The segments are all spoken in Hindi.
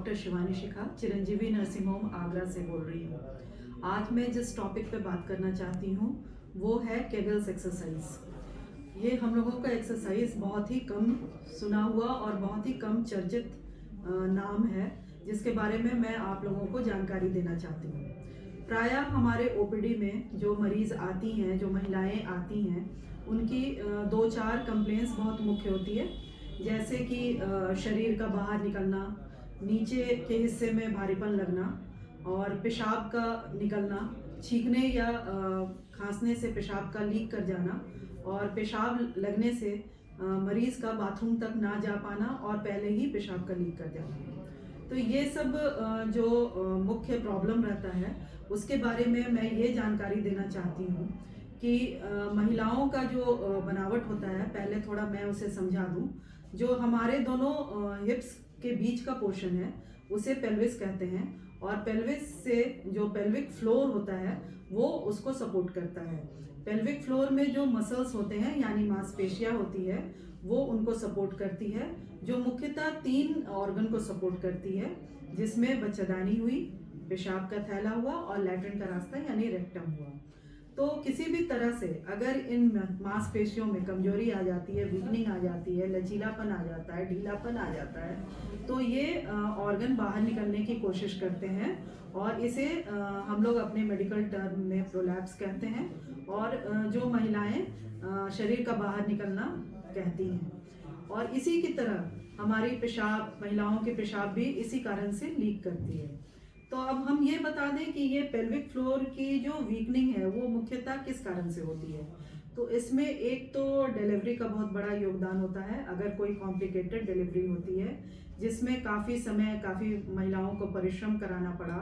डॉक्टर शिवानी शिखा चिरंजीवी नर्सिंग होम आगरा से बोल रही हूँ। आज मैं जिस टॉपिक पे बात करना चाहती हूँ वो है केगल्स एक्सरसाइज। ये हम लोगों का एक्सरसाइज बहुत ही कम सुना हुआ और बहुत ही कम चर्चित नाम है, जिसके बारे में मैं आप लोगों को जानकारी देना चाहती हूँ। प्रायः हमारे ओपीडी में जो मरीज़ आती हैं, जो महिलाएं आती हैं, उनकी 2-4 कंप्लेंट्स बहुत मुख्य होती है, जैसे कि शरीर का बाहर निकलना, नीचे के हिस्से में भारीपन लगना और पेशाब का निकलना, छींकने या खांसने से पेशाब का लीक कर जाना और पेशाब लगने से मरीज़ का बाथरूम तक ना जा पाना और पहले ही पेशाब का लीक कर जाना। तो ये सब जो मुख्य प्रॉब्लम रहता है उसके बारे में मैं ये जानकारी देना चाहती हूँ कि महिलाओं का जो बनावट होता है, पहले थोड़ा मैं उसे समझा दूँ। जो हमारे दोनों हिप्स के बीच का पोर्शन है उसे पेल्विस कहते हैं और पेल्विस से जो पेल्विक फ्लोर होता है वो उसको सपोर्ट करता है। पेल्विक फ्लोर में जो मसल्स होते हैं यानी मांसपेशियां होती है वो उनको सपोर्ट करती है, जो मुख्यतः 3 ऑर्गन को सपोर्ट करती है, जिसमें बच्चादानी हुई, पेशाब का थैला हुआ और लैट्रिन का रास्ता यानी रेक्टम हुआ। तो किसी भी तरह से अगर इन मांसपेशियों में कमजोरी आ जाती है, वीकनिंग आ जाती है, लचीलापन आ जाता है, ढीलापन आ जाता है, तो ये ऑर्गन बाहर निकलने की कोशिश करते हैं और इसे हम लोग अपने मेडिकल टर्म में प्रोलैप्स कहते हैं और जो महिलाएं शरीर का बाहर निकलना कहती हैं। और इसी की तरह हमारी पेशाब, महिलाओं के पेशाब भी इसी कारण से लीक करती है। तो अब हम ये बता दें कि ये पेल्विक फ्लोर की जो वीकनिंग है वो मुख्यतः किस कारण से होती है। तो इसमें एक तो डिलीवरी का बहुत बड़ा योगदान होता है। अगर कोई कॉम्प्लिकेटेड डिलीवरी होती है जिसमें काफ़ी समय, काफ़ी महिलाओं को परिश्रम कराना पड़ा,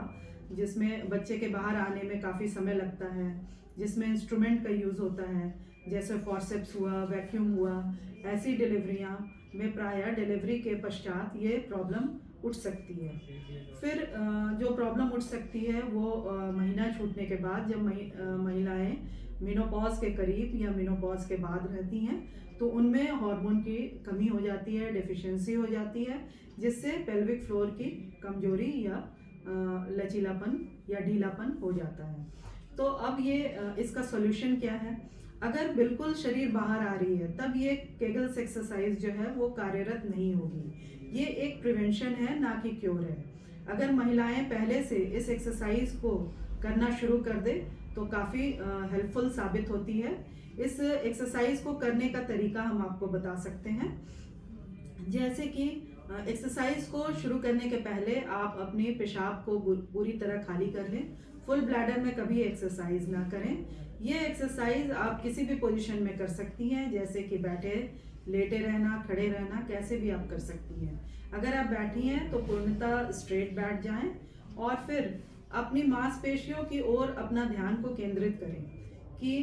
जिसमें बच्चे के बाहर आने में काफ़ी समय लगता है, जिसमें इंस्ट्रूमेंट का यूज़ होता है, जैसे फॉर्सेप्स हुआ, वैक्यूम हुआ, ऐसी डिलीवरियाँ में प्रायः डिलीवरी के पश्चात ये प्रॉब्लम उठ सकती है। फिर जो प्रॉब्लम उठ सकती है वो महीना छूटने के बाद, जब महिलाएं मेनोपॉज के करीब या मेनोपॉज के बाद रहती हैं तो उनमें हार्मोन की कमी हो जाती है, डेफिशिएंसी हो जाती है, जिससे पेल्विक फ्लोर की कमजोरी या लचीलापन या ढीलापन हो जाता है। तो अब ये इसका सॉल्यूशन क्या है? अगर बिल्कुल शरीर बाहर आ रही है तब ये केगल्स एक्सरसाइज जो है वो कार्यरत नहीं होगी। ये एक प्रिवेंशन है, ना कि क्योर है। अगर महिलाएं पहले से इस एक्सरसाइज को करना शुरू कर दे तो काफ़ी हेल्पफुल साबित होती है। इस एक्सरसाइज को करने का तरीका हम आपको बता सकते हैं। जैसे कि एक्सरसाइज को शुरू करने के पहले आप अपने पेशाब को पूरी तरह खाली कर लें। फुल ब्लैडर में कभी एक्सरसाइज ना करें। ये एक्सरसाइज आप किसी भी पोजीशन में कर सकती हैं, जैसे कि बैठे, लेटे रहना, खड़े रहना, कैसे भी आप कर सकती हैं। अगर आप बैठी हैं तो पूर्णतः स्ट्रेट बैठ जाएं और फिर अपनी मांसपेशियों की ओर अपना ध्यान को केंद्रित करें कि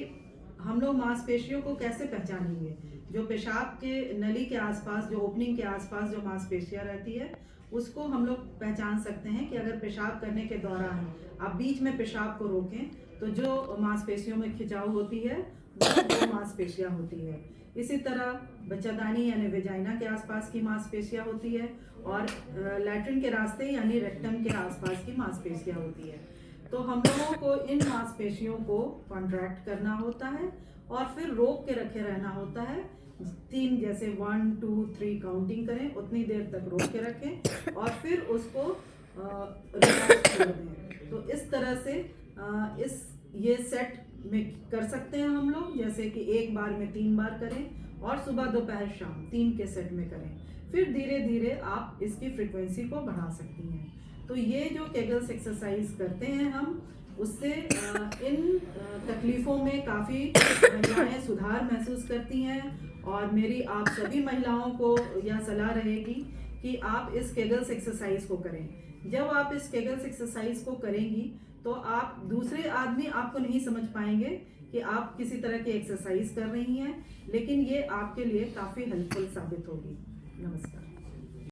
हम लोग मांसपेशियों को कैसे पहचानेंगे। जो पेशाब के नली के आसपास, जो ओपनिंग के आसपास जो मांसपेशियां रहती है उसको हम लोग पहचान सकते हैं कि अगर पेशाब करने के दौरान आप बीच में पेशाब को रोकें तो जो मांसपेशियों में खिंचाव होती है वो मांसपेशियां होती है। इसी तरह बच्चादानी यानी वेजाइना के आसपास की मांसपेशियां होती है और लैट्रिन के रास्ते यानी रेक्टम के आसपास की मांसपेशियां होती है। तो हम लोगों को इन मांसपेशियों को कॉन्ट्रैक्ट करना होता है और फिर रोक के रखे रहना होता है। 3 जैसे 1 2 3 काउंटिंग करें, उतनी देर तक रोक के रखें और फिर उसको रिलैक्स कर दें। तो इस तरह से ये सेट में कर सकते हैं हम लोग, जैसे कि एक बार में 3 बार करें और सुबह, दोपहर, शाम 3 के सेट में करें। फिर धीरे धीरे आप इसकी फ्रिक्वेंसी को बढ़ा सकती हैं। तो ये जो केगल्स एक्सरसाइज करते हैं हम, उससे इन तकलीफ़ों में काफ़ी महिलाएं सुधार महसूस करती हैं और मेरी आप सभी महिलाओं को यह सलाह रहेगी कि आप इस केगल्स एक्सरसाइज को करें। जब आप इस केगल्स एक्सरसाइज को करेंगी तो आप, दूसरे आदमी आपको नहीं समझ पाएंगे कि आप किसी तरह की एक्सरसाइज कर रही हैं, लेकिन ये आपके लिए काफ़ी हेल्पफुल साबित होगी। नमस्कार।